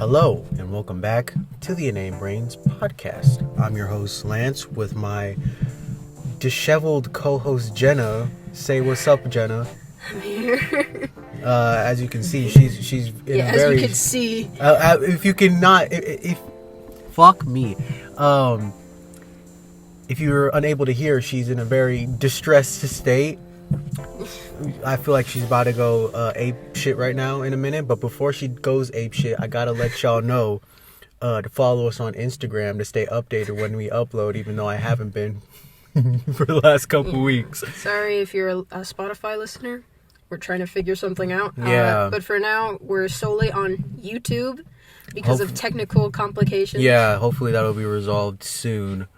Hello, and welcome back to the InaneBrains podcast. I'm your host, Lance, with my disheveled co-host, Jena. Say what's up, Jena. I'm here. As you can see, she's in a very... as you can see. If you cannot... Fuck me. If you're unable to hear, she's in a very distressed state. I feel like she's about to go ape shit right now in a minute, but before she goes ape shit, I gotta let y'all know to follow us on Instagram to stay updated when we upload, even though I haven't been for the last couple weeks. Sorry if you're a Spotify listener. We're trying to figure something out. Yeah. But for now, we're solely on YouTube because of technical complications. Yeah, hopefully that'll be resolved soon.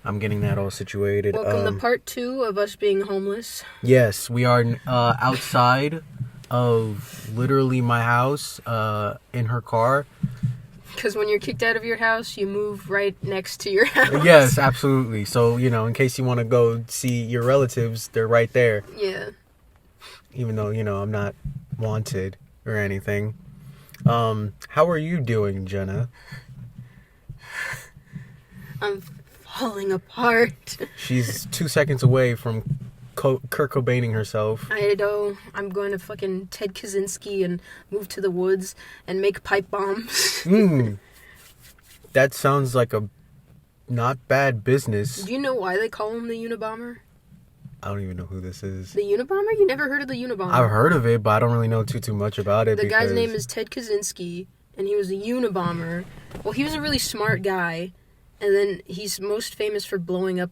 I'm getting that all situated. Welcome to part 2 of us being homeless. Yes, we are outside of literally my house in her car. Because when you're kicked out of your house, you move right next to your house. Yes, absolutely. So, in case you want to go see your relatives, they're right there. Yeah. Even though, I'm not wanted or anything. How are you doing, Jena? I'm falling apart. She's 2 seconds away from Kurt Cobaining herself. I know. I'm going to fucking Ted Kaczynski and move to the woods and make pipe bombs. That sounds like a not bad business. Do you know why they call him the Unabomber? I don't even know who this is. The Unabomber? You never heard of the Unabomber? I've heard of it, but I don't really know too much about it. The guy's name is Ted Kaczynski, and he was a Unabomber. Well, he was a really smart guy, and then he's most famous for blowing up,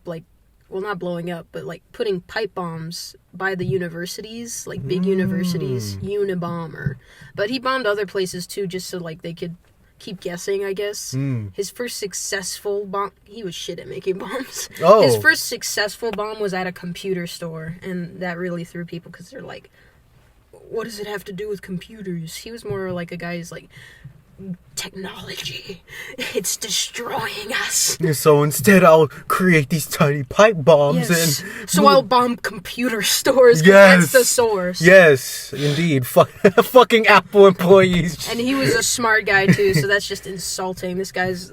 not blowing up, but, putting pipe bombs by the universities, big universities, Unabomber. But he bombed other places, too, just so, they could keep guessing, I guess. His first successful bomb... He was shit at making bombs. Oh. His first successful bomb was at a computer store, and that really threw people, because they're like, what does it have to do with computers? He was more like a guy who's like, technology, it's destroying us. So instead I'll create these tiny pipe bombs so I'll bomb computer stores, because that's the source. Yes, indeed. Fucking Apple employees. And he was a smart guy too, so that's just insulting. This guy's,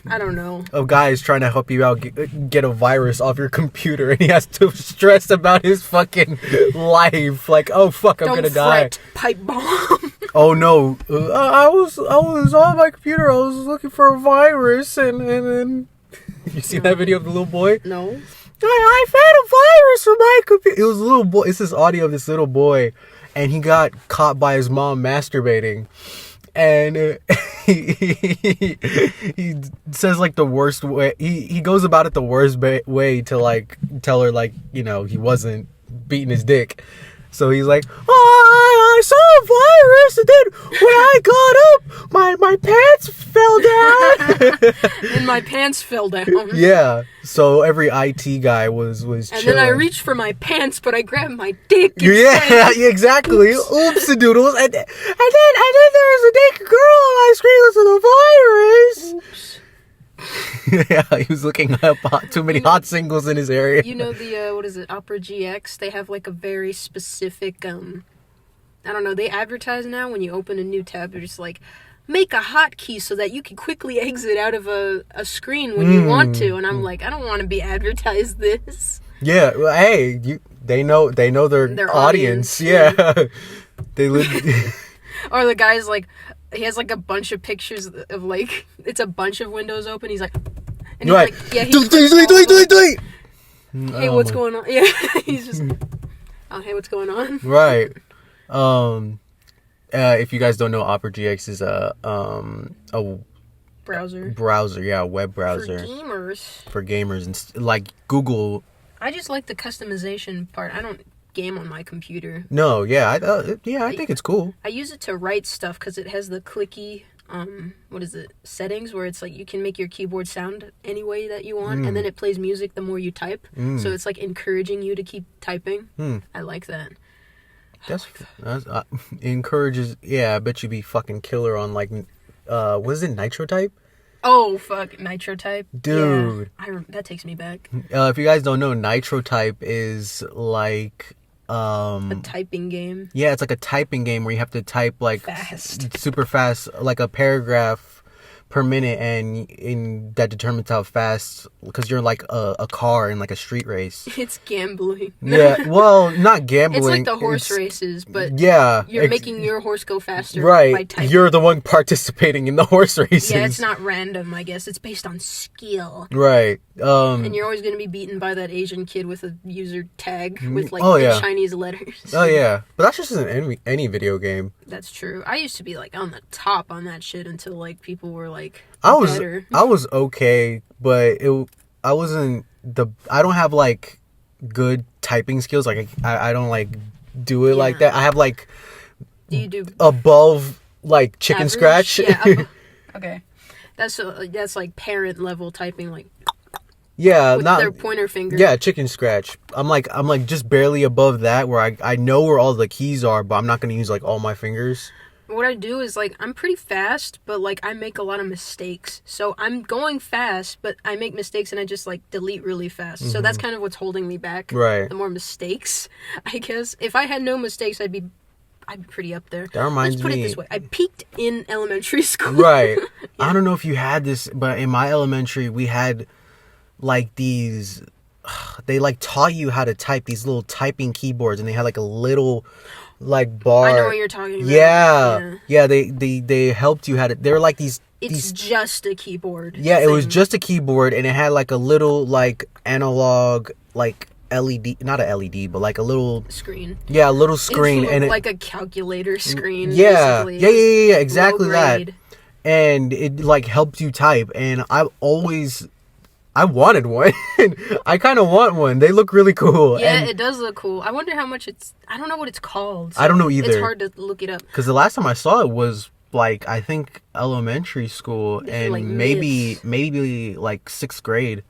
I don't know. A guy is trying to help you out get a virus off your computer, and he has to stress about his fucking life. Oh fuck, I'm gonna die. Pipe bomb. Oh no, I was on my computer. I was looking for a virus, and you see that video of the little boy? No. I found a virus for my computer. It was a little boy. It's this audio of this little boy, and he got caught by his mom masturbating, and he says the worst way. He goes about it the worst way to tell her he wasn't beating his dick. So he's like, I saw a virus, and then when I got up, my pants fell down. And my pants fell down. Yeah. So every IT guy was chilling. And then I reached for my pants, but I grabbed my dick. Yeah, exactly. Oopsie doodles. And then there was a naked girl on my screen with the virus. Oops. Yeah, he was looking up too many hot singles in his area. You know the, what is it, Opera GX? They have a very specific, I don't know, they advertise now when you open a new tab, they're just make a hotkey so that you can quickly exit out of a screen when you want to. And I'm I don't want to be advertised this. Yeah, well, hey, they know their audience. Yeah. They live... Or the guy's he has a bunch of pictures of it's a bunch of windows open. He's and he's right. Yeah, delete. Hey, what's going on? Yeah, he's just, oh, hey, what's going on? Right. If you guys don't know, Opera GX is a browser, yeah, a web browser for gamers and Google. I just like the customization part. I don't game on my computer. No, yeah, I think it's cool. I use it to write stuff because it has the clicky settings where it's you can make your keyboard sound any way that you want, and then it plays music the more you type. So it's encouraging you to keep typing. I like that. That's encourages. Yeah, I bet you be fucking killer on what is it, NitroType? Oh fuck, NitroType, dude. Yeah, that takes me back. If you guys don't know, NitroType is A typing game. Yeah, it's like a typing game where you have to type like Fast. super fast, like a paragraph per minute, and that determines how fast, because you're like a car in like a street race. It's gambling. Yeah, well, not gambling. It's like the horse races, but yeah, you're making your horse go faster right. by typing. You're the one participating in the horse races. Yeah, it's not random, I guess. It's based on skill. Right. And you're always going to be beaten by that Asian kid with a user tag with like Chinese letters. Oh yeah, but that's just in any video game. That's true. I used to be like on the top on that shit until like people were like I was okay, but I don't have like good typing skills. Like I don't like do it like that. I have like do you do above like chicken average? scratch. Yeah. Okay. That's like parent level typing, like yeah, with not their pointer finger. Yeah, chicken scratch. I'm like just barely above that, where I know where all the keys are, but I'm not gonna use like all my fingers. What I do is like I'm pretty fast, but like I make a lot of mistakes. So I'm going fast, but I make mistakes and I just like delete really fast. Mm-hmm. So that's kind of what's holding me back. Right. The more mistakes, I guess. If I had no mistakes, I'd be pretty up there. That reminds me. Let's put it this way: I peaked in elementary school. Right. Yeah. I don't know if you had this, but in my elementary, we had like these. They like taught you how to type, these little typing keyboards, and they had like a little like bar. I know what you're talking about. Yeah. They helped you how to. They're like these. It's just a keyboard. Yeah, it was just a keyboard, and it had like a little like analog like LED, not a LED, but like a little screen. Yeah, a little screen, and it, like a calculator screen. Yeah, basically. yeah, exactly that. And it like helped you type, and I wanted one. I kind of want one. They look really cool. Yeah, it does look cool. I wonder how much I don't know what it's called. So I don't know either. It's hard to look it up. Because the last time I saw it was like, I think elementary school, and like maybe like 6th grade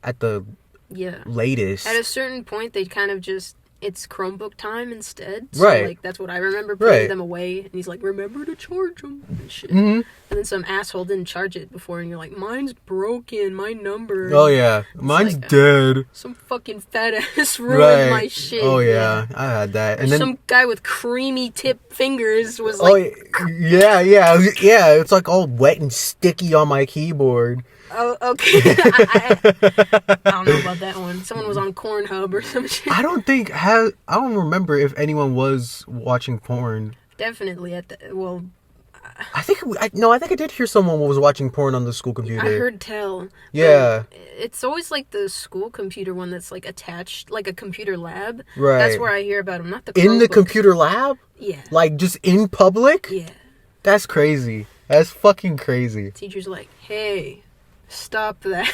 at the latest. At a certain point, they kind of just, it's Chromebook time instead. So, right. like, that's what I remember, putting them away. And he's like, remember to charge them and shit. Mm-hmm. And then some asshole didn't charge it before, and you're like, mine's broken, my number. Oh, yeah. Mine's like, dead. Some fucking fat ass ruined my shit. Oh, yeah. I had that. And then some guy with creamy tip fingers was like... Oh, yeah. It's like all wet and sticky on my keyboard. Oh, okay. I don't know about that one. Someone was on Pornhub or some shit. I don't remember if anyone was watching porn. Definitely I think I did hear someone was watching porn on the school computer. I heard tell. Yeah. It's always like the school computer one that's like attached, like a computer lab. Right. That's where I hear about them, not the in the Chromebooks. Computer lab? Yeah. Like just in public? Yeah. That's crazy. That's fucking crazy. Teacher's like, hey, stop that.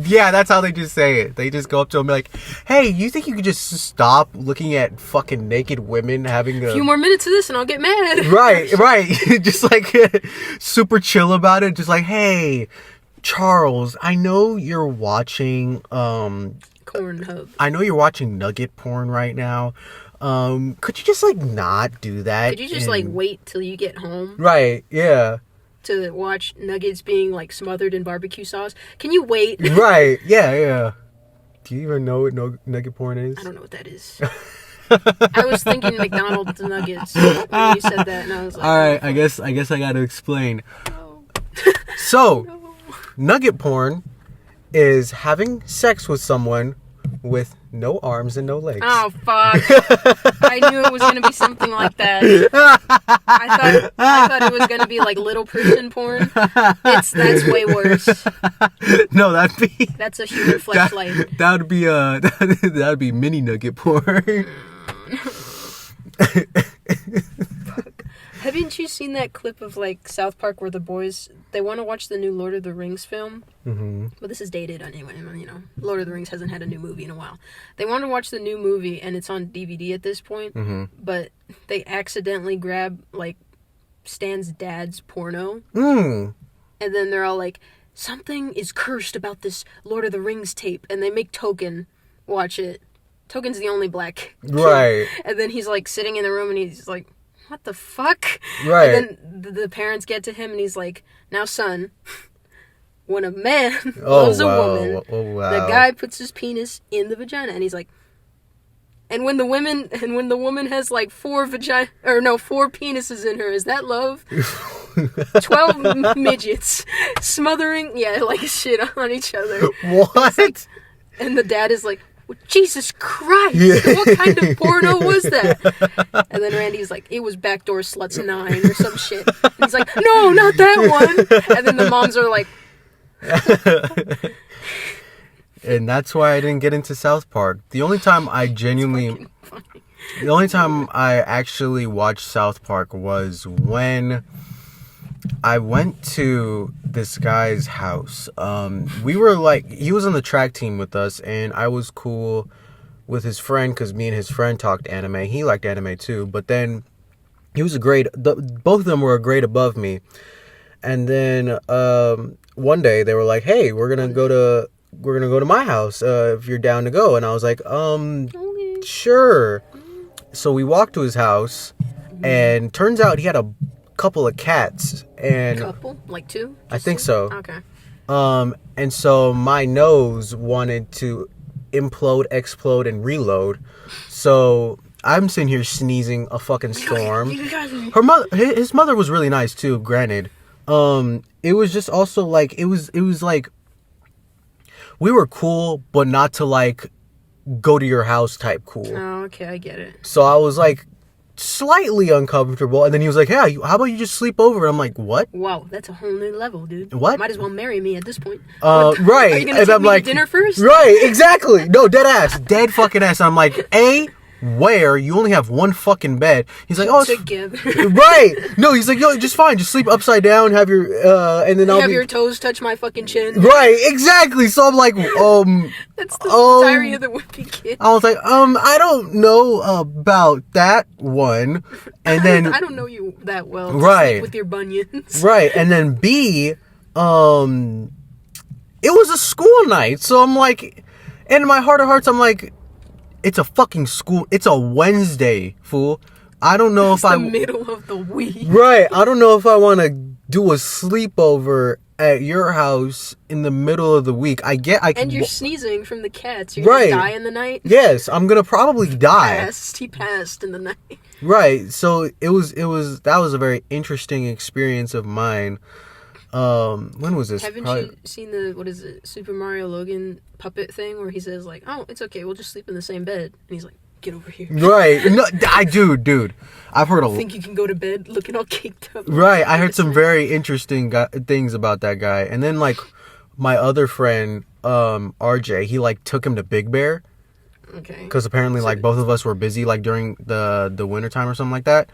Yeah, that's how they just say it. They just go up to them and be like, hey, you think you could just stop looking at fucking naked women having a few more minutes of this and I'll get mad. Right. Just like super chill about it. Just like, hey, Charles, I know you're watching Pornhub. I know you're watching nugget porn right now. Could you just like not do that? Could you just like wait till you get home? Right, yeah. To watch nuggets being like smothered in barbecue sauce. Can you wait? Right, yeah. Do you even know what nugget porn is? I don't know what that is. I was thinking McDonald's nuggets when you said that, and I was like, alright, I guess I gotta explain. No. So, nugget porn is having sex with someone with no arms and no legs. Oh, fuck. I knew it was going to be something like that. I thought it was going to be like little person porn. That's way worse. No, that's a human fleshlight. That would be mini nugget porn. Fuck. Haven't you seen that clip of like South Park where the boys, they want to watch the new Lord of the Rings film? Mm-hmm. But this is dated anyway. Lord of the Rings hasn't had a new movie in a while. They want to watch the new movie and it's on DVD at this point. Mm-hmm. But they accidentally grab like Stan's dad's porno. And then they're all like, something is cursed about this Lord of the Rings tape. And they make Token watch it. Token's the only black kid. Right. And then he's like sitting in the room and he's like, what the fuck? Right. And then the parents get to him and he's like, now son, when a man loves a woman, the guy puts his penis in the vagina. And he's like, And when the woman has like 4 penises in her, is that love? 12 midgets smothering, like shit on each other. What? Like, and the dad is like, well, Jesus Christ, what kind of porno was that? And then Randy's like, it was Backdoor Sluts 9 or some shit. And he's like, no, not that one. And then the moms are like, and that's why I didn't get into South Park. The only time I actually watched South Park was when I went to this guy's house. We were like, he was on the track team with us, and I was cool with his friend because me and his friend talked anime. He liked anime too, but then he was both of them were a grade above me. And then one day they were like, hey, we're gonna go to my house if you're down to go. And I was like, sure. So we walked to his house, and turns out he had a couple of cats. And couple? Like 2? I think so. Okay. And so my nose wanted to implode, explode, and reload. So I'm sitting here sneezing a fucking storm. His mother was really nice too, granted. It was just also like, it was like, we were cool, but not to like go to your house type cool. Oh, okay, I get it. So I was like slightly uncomfortable, and then he was like, "Yeah, how about you just sleep over?" And I'm like, "What?" Wow, that's a whole new level, dude. What? Might as well marry me at this point. Right. Are you gonna take me to dinner first? Right, exactly. No, dead fucking ass. I'm like, where you only have one fucking bed. He's like, together. Right. No, he's like, yo, just fine. Just sleep upside down. Have your and then I'll have your toes touch my fucking chin. Right. Exactly. So I'm like, that's the Diary of the Wimpy Kid. I was like, I don't know about that one. And then I don't know you that well. Right. Sleep with your bunions. Right. And then B, it was a school night. So I'm like, and in my heart of hearts, I'm like, it's a fucking school. It's a Wednesday, fool. I don't know if the middle of the week. Right. I don't know if I want to do a sleepover at your house in the middle of the week. And you're sneezing from the cats. You're right. gonna die in the night. Yes, I'm gonna probably die. He passed in the night. Right. So that was a very interesting experience of mine. When was this? Haven't you seen the Super Mario Logan puppet thing where he says like, oh, it's okay, we'll just sleep in the same bed, and he's like, get over here. Right. No, dude. I've heard I think you can go to bed looking all caked up. Right. I heard some very interesting things about that guy. And then like my other friend, RJ, he like took him to Big Bear. Okay. Because apparently like both of us were busy like during the winter time or something like that.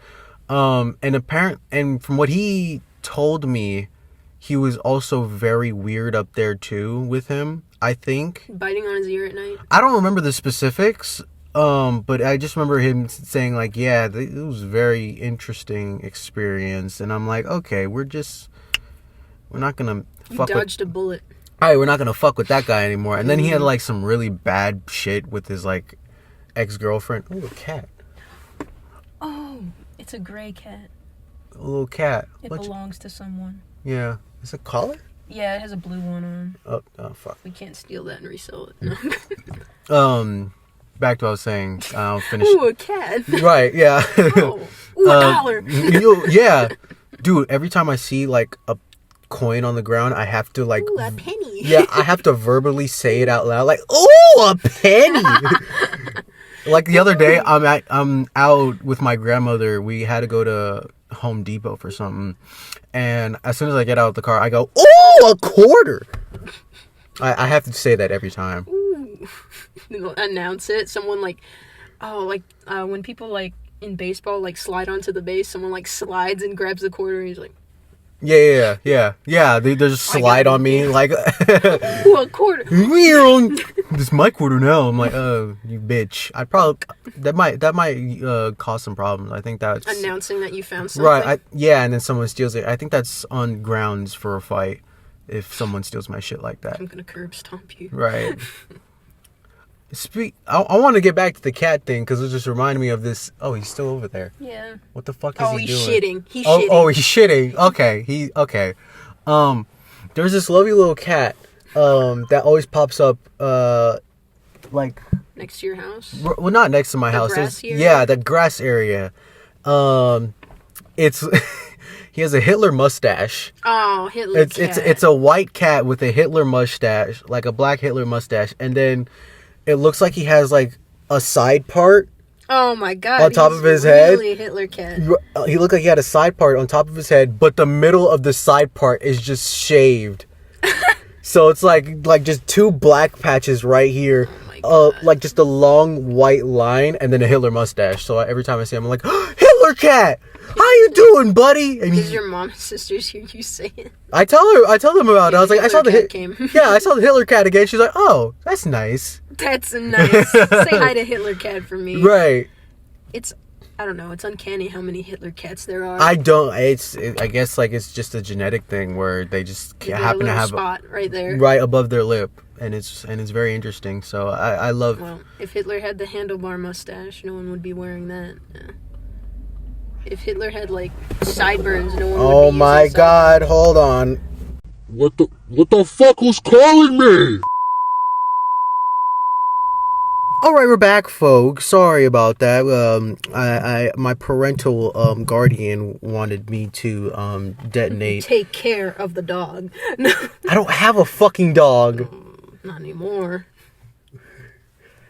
And from what he told me, he was also very weird up there too with him, I think. Biting on his ear at night? I don't remember the specifics, but I just remember him saying like, yeah, it was a very interesting experience. And I'm like, okay, we're not going to fuck with... You dodged a bullet. Alright, we're not going to fuck with that guy anymore. And then he had like some really bad shit with his like ex-girlfriend. Ooh, a cat. Oh, it's a gray cat. A little cat. It belongs to someone. Yeah. Is it collar? Yeah, it has a blue one on. Oh, fuck. We can't steal that and resell it. No. Back to what I was saying. I'll finish. Ooh, a cat. Right, yeah. Oh. Ooh, a dollar. Yeah. Dude, every time I see like a coin on the ground, I have to like... Ooh, a penny. Yeah, I have to verbally say it out loud. Like, ooh, a penny. Like the other day, I'm out with my grandmother. We had to go to Home Depot for something. And as soon as I get out of the car, I go, ooh, a quarter. I have to say that every time. Ooh. Announce it. Someone like, when people like in baseball like slide onto the base, someone like slides and grabs the quarter and he's like, yeah. They just slide on me like, ooh, a quarter. This is my quarter now. I'm like, oh, you bitch. That might cause some problems. I think that's announcing that you found something. Right. And then someone steals it. I think that's on grounds for a fight if someone steals my shit like that. I'm gonna curb stomp you. Right. I want to get back to the cat thing because it just reminded me of this. Oh, he's still over there. Yeah. What the fuck is he doing? Shitting. He's shitting. Oh, he's shitting. Okay. Okay. There's this lovely little cat that always pops up like next to your house? Well, not next to my house. Grassy area? Yeah, the grass area. It's he has a Hitler mustache. Oh, Hitler cat. It's a white cat with a Hitler mustache, like a black Hitler mustache, and then it looks like he has like a side part. Oh my god! On top of his really head, a Hitler cat. He looked like he had a side part on top of his head, but the middle of the side part is just shaved. So it's like just two black patches right here, like just a long white line, and then a Hitler mustache. So every time I see him, I'm like, Hitler cat, how you doing, buddy? And Because your mom and sisters hear you say it. I tell them about it. I was like, I saw the Hitler cat again. She's like, oh, that's nice. That's nice. Say hi to Hitler cat for me. Right. I don't know. It's uncanny how many Hitler cats there are. I guess like it's just a genetic thing where they just happen to have a spot right there, right above their lip, and it's very interesting. So I love. Well, if Hitler had the handlebar mustache, no one would be wearing that. Yeah. If Hitler had like sideburns, no one would be. Oh my God! Hold on. What the fuck was calling me? All right, we're back, folks. Sorry about that. My parental guardian wanted me to detonate. Take care of the dog. No. I don't have a fucking dog. Not anymore.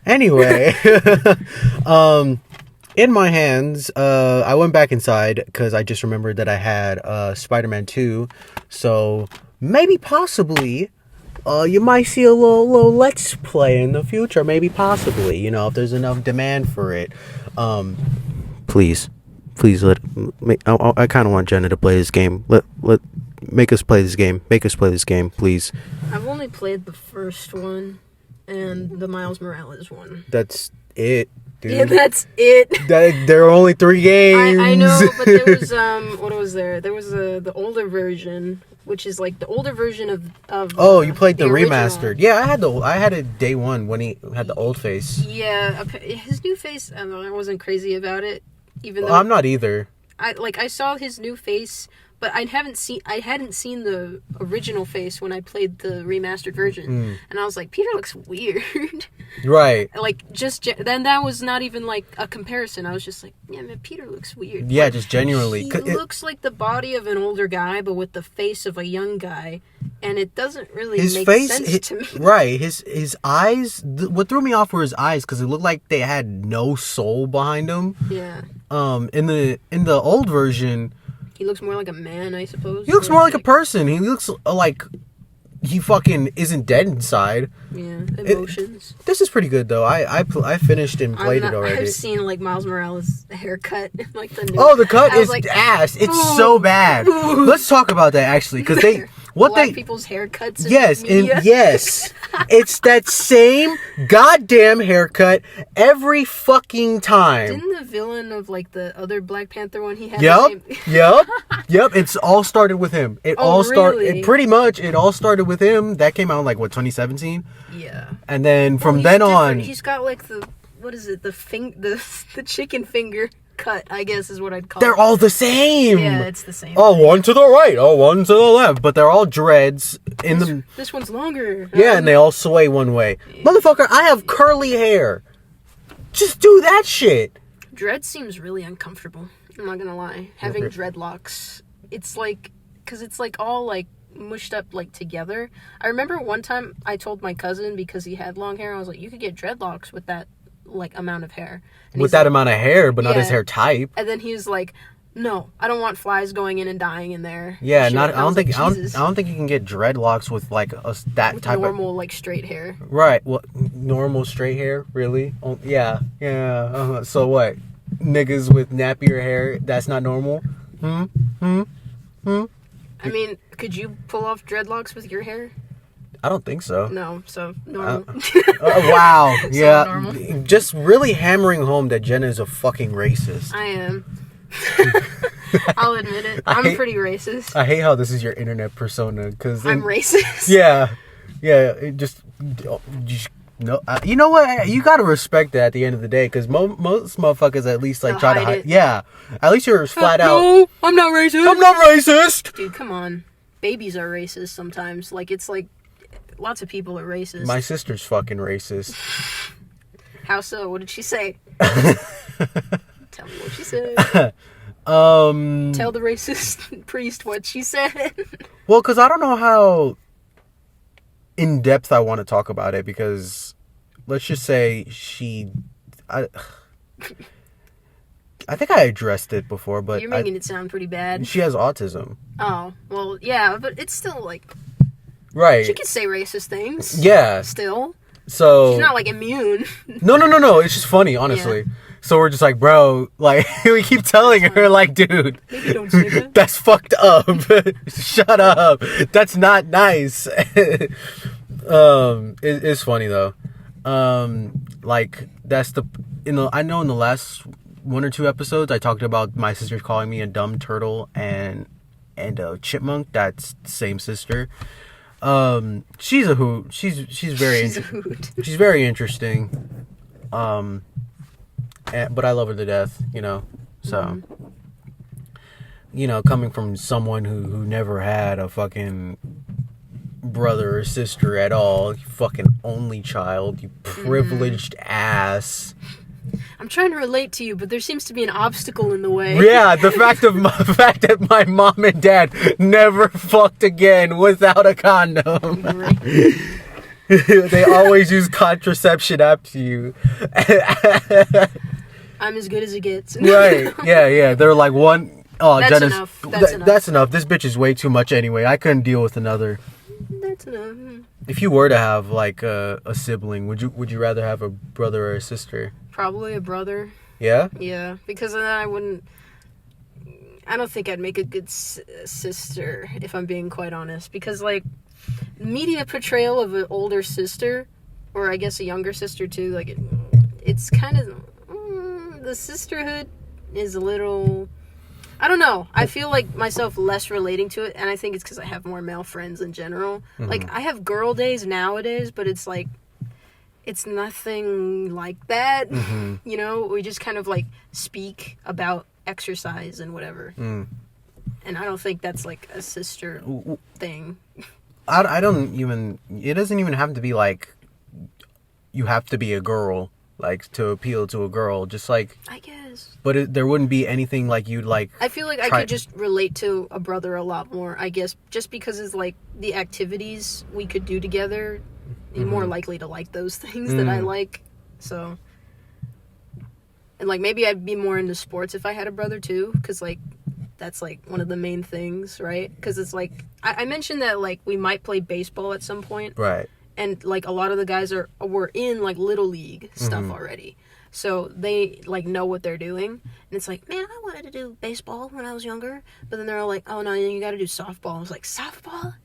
Anyway, in my hands, I went back inside because I just remembered that I had Spider-Man 2. So maybe, possibly. You might see a little let's play in the future, maybe possibly, if there's enough demand for it. Please I kind of want Jena to play this game. Make us play this game, please. I've only played the first one and the Miles Morales one. That's it, dude. Yeah, that's it. There are only 3 games. I know, but there was what was there? There was the older version, which is like the older version of oh, you played the original. Remastered. Yeah, I had it day one when he had the old face. Yeah, his new face, I don't know, I wasn't crazy about it, even though I'm not either. I saw his new face, but I hadn't seen the original face when I played the remastered version, and I was like, Peter looks weird. Right. Like, then that was not even like a comparison. I was just like, yeah, man, Peter looks weird. Yeah, just genuinely. He looks like the body of an older guy, but with the face of a young guy, and it doesn't really make sense to me. Right. His eyes. What threw me off were his eyes because it looked like they had no soul behind them. Yeah. In the old version, he looks more like a man, I suppose. He looks more like a person. He looks like he fucking isn't dead inside. Yeah, emotions. This is pretty good though. I finished and played it already. I've seen like Miles Morales' haircut, like the new. Oh, the cut is like, ass. It's so bad. Let's talk about that actually, because people's haircuts. Yes, it's that same goddamn haircut every fucking time. Didn't the villain of like the other Black Panther one he had? Yep. It's all started with him. It all started with him. That came out in like 2017. Yeah. And then from then on, he's got like the chicken finger cut, I guess is what I'd call it. They're all the same. Yeah, it's the same. Oh, one to the right, one to the left, but they're all dreads This one's longer. Yeah, and they all sway one way. Yeah. Motherfucker, I have curly hair. Just do that shit. Dread seems really uncomfortable. I'm not gonna lie. Having dreadlocks, it's like, because it's like all like mushed up like together. I remember one time I told my cousin, because he had long hair, I was like, you could get dreadlocks with that like amount of hair. And with that amount of hair, but not his hair type. And then he was like, no, I don't want flies going in and dying in there. Yeah, I don't think you can get dreadlocks with like that type normal, of like straight hair. Right. Well, normal straight hair, really? Oh, yeah. So what? Niggas with nappier hair, that's not normal? I mean, could you pull off dreadlocks with your hair? I don't think so. No, so normal. Wow. So yeah. normal. Just really hammering home that Jena is a fucking racist. I am. I'll admit it. I'm pretty racist. I hate how this is your internet persona, because I'm racist. Yeah. No, you know what? You gotta respect that at the end of the day, because most motherfuckers at least like try to hide. Yeah, at least you're flat out. No, I'm not racist. I'm not racist. Dude, come on. Babies are racist sometimes. Like, it's like lots of people are racist. My sister's fucking racist. How so? What did she say? Tell me what she said. Tell the racist priest what she said. Well, because I don't know how in depth I want to talk about it, because let's just say I think I addressed it before, but You're making it sound pretty bad. She has autism. Oh, well, yeah, but it's still like... Right. She can say racist things. Yeah. Still. So... She's not, like, immune. No. It's just funny, honestly. Yeah. So we're just like, bro, like, we keep telling her, like, dude, maybe don't say that. That's fucked up. Shut up. That's not nice. It's funny, though. Like, that's I know in the last 1 or 2 episodes, I talked about my sister calling me a dumb turtle and a chipmunk. That's the same sister. She's a hoot. She's very she's very interesting. But I love her to death, you know. So, you know, coming from someone who never had a fucking brother or sister at all, you fucking only child, you privileged ass. I'm trying to relate to you, but there seems to be an obstacle in the way. Yeah, the fact that my mom and dad never fucked again without a condom. They always use contraception after you. I'm as good as it gets. Right. Yeah. They're like one. Oh, that's enough. That's enough. This bitch is way too much anyway. I couldn't deal with another. That's enough. If you were to have like a sibling, would you rather have a brother or a sister? Probably a brother. Yeah? Yeah, because then I don't think I'd make a good sister, if I'm being quite honest. Because, like, media portrayal of an older sister, or I guess a younger sister too, like, it's kind of, the sisterhood is a little, I don't know. I feel like myself less relating to it, and I think it's because I have more male friends in general. Mm-hmm. Like, I have girl days nowadays, but it's like, it's nothing like that. Mm-hmm. You know, we just kind of like speak about exercise and whatever. And I don't think that's like a sister thing. I don't even, it doesn't even have to be like, you have to be a girl, like, to appeal to a girl, just like, I guess. But there wouldn't be anything like you'd like. I feel like I could just relate to a brother a lot more, I guess, just because it's like the activities we could do together. You're more likely to like those things that I like. So, and like maybe I'd be more into sports if I had a brother too, because like that's like one of the main things, right? Because it's like I mentioned that like we might play baseball at some point, right? And like a lot of the guys were in like little league stuff already, so they like know what they're doing. And it's like, man, I wanted to do baseball when I was younger, but then they're all like, oh no, you got to do softball. I was like, softball?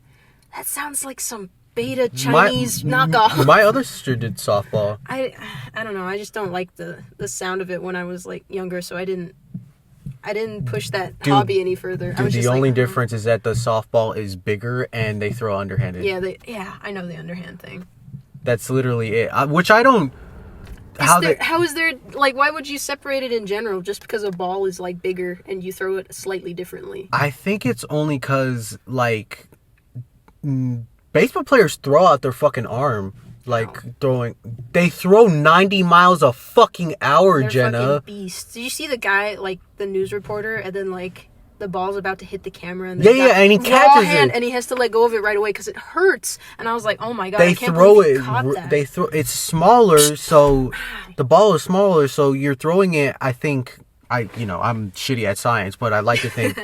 That sounds like some beta Chinese knockoff. My other sister did softball. I don't know. I just don't like the sound of it when I was like younger, so I didn't push that hobby any further. Dude, the only difference is that the softball is bigger and they throw underhanded. Yeah, I know the underhand thing. That's literally it. Which I don't. How is there like? Why would you separate it in general? Just because a ball is like bigger and you throw it slightly differently? I think it's only because like. Baseball players throw out their fucking arm, like they throw 90 miles a fucking hour, They're Jena. Fucking beasts. Did you see the guy, like the news reporter, and then like the ball's about to hit the camera, and and he catches it, and he has to let go of it right away because it hurts. And I was like, oh my god, they I can't throw believe it. he caught that. They throw it's smaller, so the ball is smaller, so you're throwing it. I think I'm shitty at science, but I like to think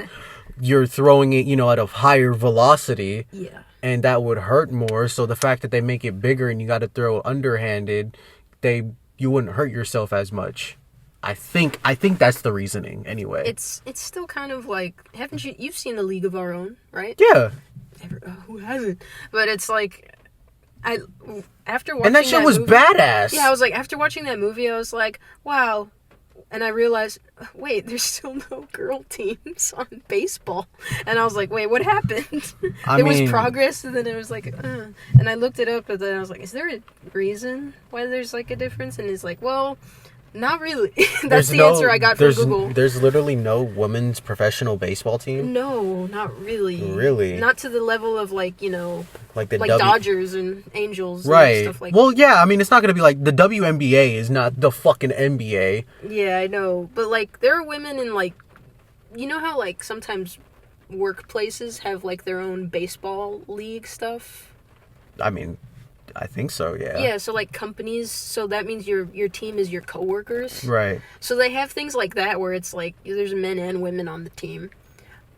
you're throwing it, at a higher velocity. Yeah. And that would hurt more. So the fact that they make it bigger and you got to throw underhanded, you wouldn't hurt yourself as much. I think that's the reasoning. Anyway, it's still kind of like, haven't you've seen A League of Our Own, right? Yeah. Who hasn't? But it's like, after watching that shit was badass. Yeah, I was like, after watching that movie, I was like, wow. And I realized, wait, there's still no girl teams on baseball. And I was like, wait, what happened? There was progress, and then it was like, And I looked it up, and then I was like, is there a reason why there's like a difference? And it's like, well, Not really. That's the answer I got from Google. There's literally no women's professional baseball team. No, not really. Really? Not to the level of like like the Dodgers and Angels, right? And stuff like. Well, yeah. I mean, it's not gonna be like the WNBA is not the fucking NBA. Yeah, I know, but like there are women in like, you know how like sometimes workplaces have like their own baseball league stuff. I mean, I think so. Yeah. Yeah. So like companies. So that means your team is your coworkers. Right. So they have things like that where it's like there's men and women on the team,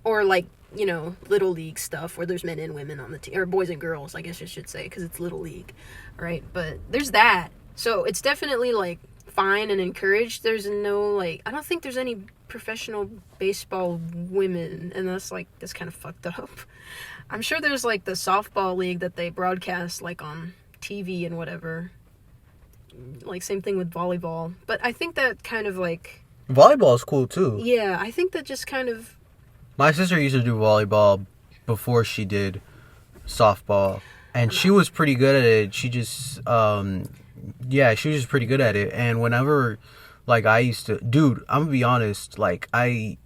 or like little league stuff where there's men and women on the team, or boys and girls, I guess I should say, because it's little league, right? But there's that. So it's definitely like fine and encouraged. There's no like I don't think there's any professional baseball women, and that's kind of fucked up. I'm sure there's like the softball league that they broadcast like on TV and whatever. Like same thing with volleyball, but I think that kind of like volleyball is cool too. Yeah, I think that just kind of. My sister used to do volleyball before she did softball, and she was pretty good at it. She just, she was just pretty good at it. And whenever, like, I used to, dude, I'm gonna be honest, like, I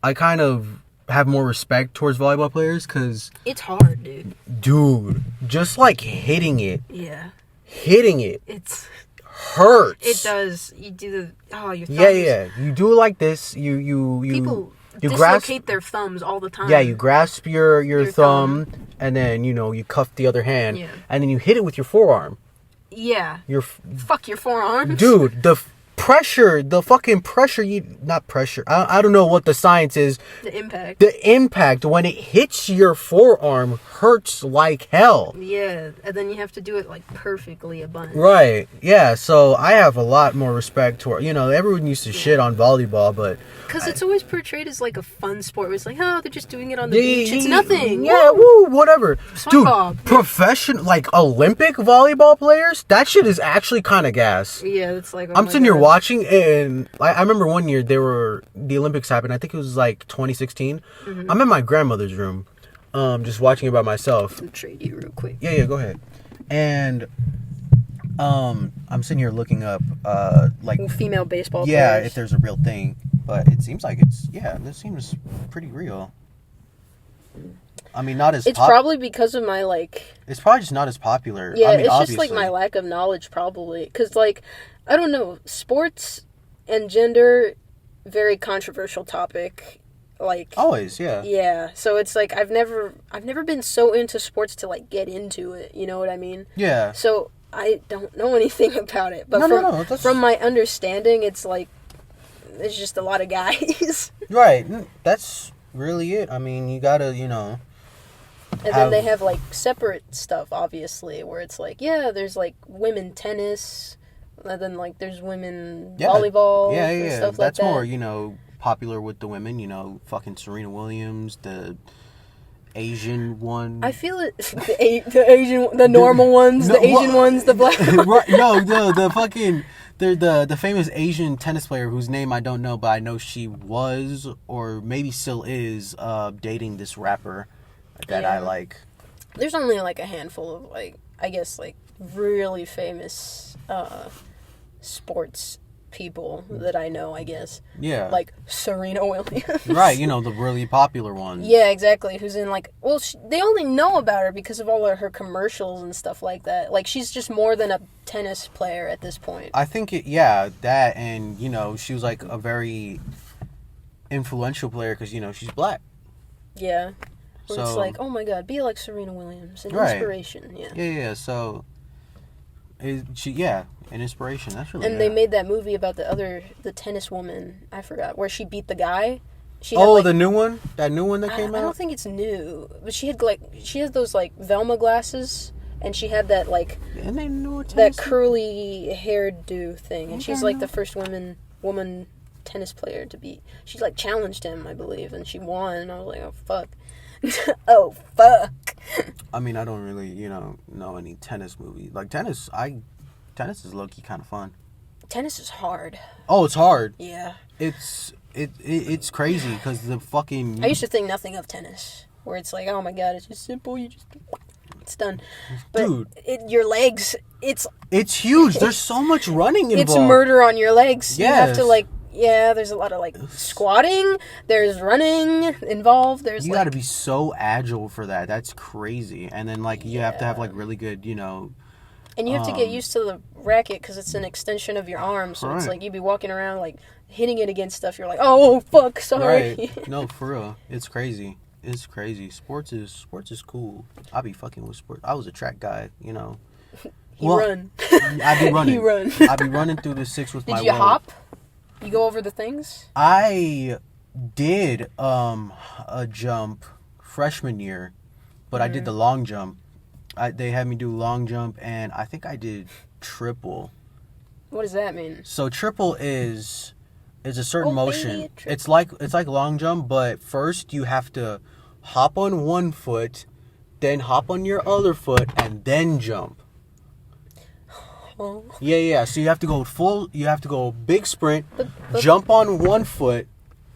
kind of have more respect towards volleyball players, because it's hard, dude. Dude, just like hitting it. Yeah. Hitting it. It's hurts. It does. You do your thumbs. Yeah. You do it like this. People you dislocate their thumbs all the time. Yeah, you grasp your thumb, and then you cuff the other hand, and then you hit it with your forearm. Yeah. Fuck your forearms. Dude, the fucking pressure, not pressure, I don't know what the science is. The impact when it hits your forearm hurts like hell. Yeah, and then you have to do it like perfectly a bunch. Right, yeah, so I have a lot more respect toward, everyone used to shit on volleyball, but... Because it's always portrayed as like a fun sport. It's like, oh, they're just doing it on the beach. It's nothing. Yeah, whatever. Dude, professional, like Olympic volleyball players, that shit is actually kind of gas. Yeah, it's like... I'm sitting here watching, and I remember one year the Olympics happened. I think it was like 2016. Mm-hmm. I'm in my grandmother's room, just watching it by myself. I'll trade you real quick. Yeah, go ahead. And I'm sitting here looking up like female baseball players. Yeah, if there's a real thing, but it seems like this seems pretty real. I mean, not as... It's probably because of my, like... It's probably just not as popular. Yeah, I mean, it's obviously. just, like, my lack of knowledge, probably. Because, like, I don't know, sports and gender, very controversial topic. Like... Always, yeah. Yeah, so it's, like, I've never been so into sports to, like, get into it, you know what I mean? Yeah. So, I don't know anything about it. But from my understanding, it's, like, it's just a lot of guys. Right. That's really it. I mean, you gotta, And then they have, like, separate stuff, obviously, where it's like, yeah, there's, like, women tennis, and then, like, there's women volleyball, and stuff like that. That's more, popular with the women, fucking Serena Williams, the Asian one. I feel it, the Asian, the normal ones, the Asian ones, the black ones. Right, no, the fucking... They're the famous Asian tennis player whose name I don't know, but I know she was, or maybe still is, dating this rapper that I like. There's only like a handful of like, I guess, like really famous sports people that I know, I guess. Yeah. Like Serena Williams. Right, the really popular one. Yeah, exactly. Who's in like, well, they only know about her because of all of her commercials and stuff like that. Like, she's just more than a tennis player at this point. I think that, and, she was like a very influential player because, she's black. Yeah. Where it's like, oh my god, be like Serena Williams. An inspiration, yeah. Yeah, so... an inspiration. That's really... And they made that movie about the tennis woman, I forgot, where she beat the guy. The new one? That new one that came out? I don't think it's new. But she had those, like, Velma glasses, and she had that, like... And they knew that curly hairdo thing. And she's, like, the first woman tennis player to beat... She, like, challenged him, I believe, and she won. And I was like, oh, fuck. Oh, fuck. I mean, I don't really, know any tennis movies. Like, tennis is low-key kind of fun. Tennis is hard. Oh, it's hard. Yeah. It's crazy, because the fucking... I used to think nothing of tennis. Where it's like, oh my god, it's just simple, you just... it's done. But Dude. Your legs, it's huge. There's so much running involved. It's murder on your legs. Yes. You have to there's a lot of squatting. There's running involved. You got to be so agile for that. That's crazy. And then you have to have really good, And you have to get used to the racket because it's an extension of your arm. So it's you'd be walking around hitting it against stuff. You're like, oh fuck, sorry. Right. No, for real. It's crazy. It's crazy. Sports is cool. I be fucking with sports. I was a track guy, Run. I be running. He run. I be running through the 6 with my Did you world. hop? You go over the things? I did a jump freshman year, but I did the long jump. They had me do long jump, and I think I did triple. What does that mean? So triple is a certain motion. Baby, It's like long jump, but first you have to hop on one foot, then hop on your other foot, and then jump. Oh. Yeah. So you have to go big sprint, jump on one foot,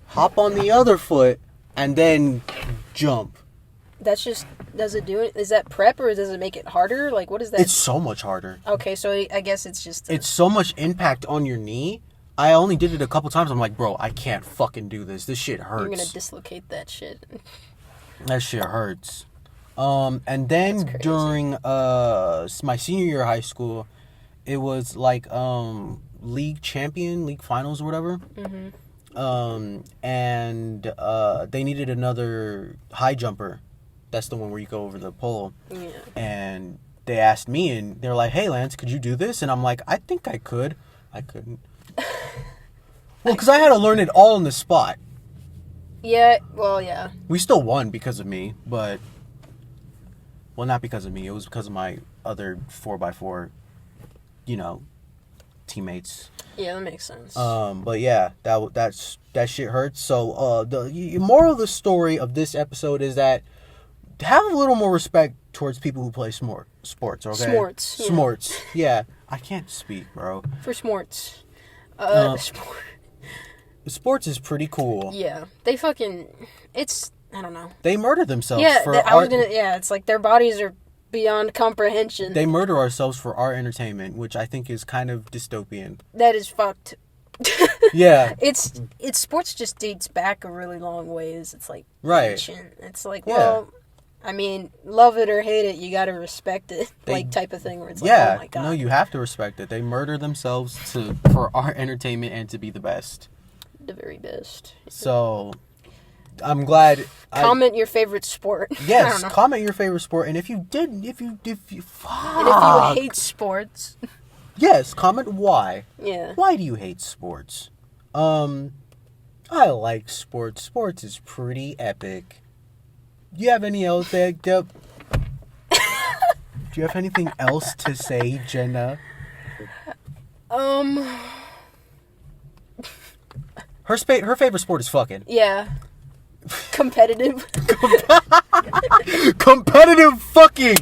hop on the other foot, and then jump. That's just, does it do it? Is that prep or does it make it harder? What is that? It's so much harder. Okay, so I guess it's just... It's so much impact on your knee. I only did it a couple times. I'm like, bro, I can't fucking do this. This shit hurts. You're gonna dislocate that shit. That shit hurts. And then during my senior year of high school, it was league finals or whatever. Mm-hmm. And they needed another high jumper. That's the one where you go over the pole. Yeah. And they asked me, and they're like, hey, Lance, could you do this? And I'm like, I think I could. I couldn't. Well, because I had to learn it all on the spot. Yeah, well, yeah. We still won because of me, but... Well, not because of me. It was because of my other 4x4, teammates. Yeah, that makes sense. But yeah, that shit hurts. So, the moral of the story of this episode is that have a little more respect towards people who play sports, okay? Sports. Yeah. Sports. Yeah. I can't speak, bro. For sports. Sports is pretty cool. Yeah. They fucking... It's... I don't know. They murder themselves yeah, for it's their bodies are beyond comprehension. They murder ourselves for our entertainment, which I think is kind of dystopian. That is fucked. Yeah. It's sports just dates back a really long ways. It's right. ancient. It's well, I mean, love it or hate it, you gotta respect it. Type of thing where it's oh my god. No, you have to respect it. They murder themselves for our entertainment and to be the best. The very best. So I'm glad. Comment your favorite sport. Yes, comment your favorite sport, and if you fuck. And if you hate sports. Yes, comment why. Yeah. Why do you hate sports? I like sports. Sports is pretty epic. Do you have any else there? Do you have anything else to say, Jena? Her favorite sport is fucking. Yeah. Competitive. Competitive fucking.